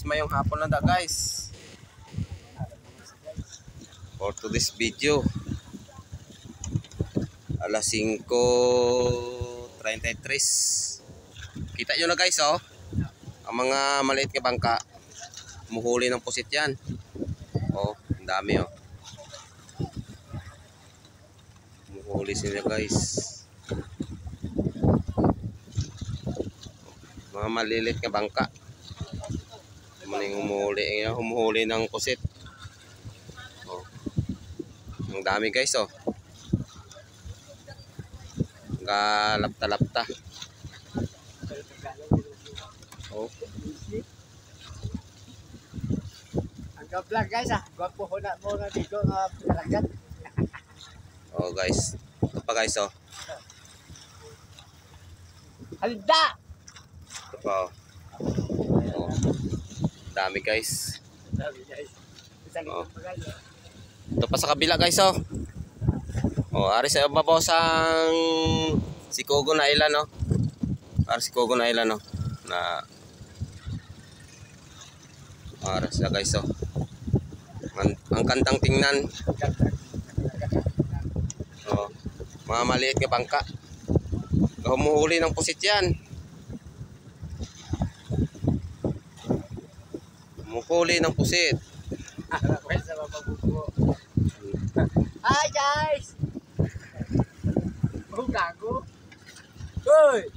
Mayong hapon na da guys. For to this video, alas 5:33. Kita nyo na guys oh. Ang mga maliit na bangka, muhuli ng pusit yan. Oh, ang dami oh. Muhuli sila guys. Mga maliliit na bangka. Maning humuhuli ng pusit. Oh. Ang dami guys oh. Galapta-lapta. Oh. Ang vlog guys ah. Gwapo ho na mo na dito nga kalagat. Oh guys. Ito pa guys oh. Halda. Ito pa oh. Oh. Dami guys. Oh. Ito pa sa kabila guys oh. Oh, ari sa mabosang Sikogon Island no. Ari Sikogon Island no. Na ara sa guys oh. Ang kantang tingnan. Oh. Mga maliit na bangka. Humuhuli ng pusit yan. Humuhuli ng pusit. Hi guys. Oh gago. Hoy.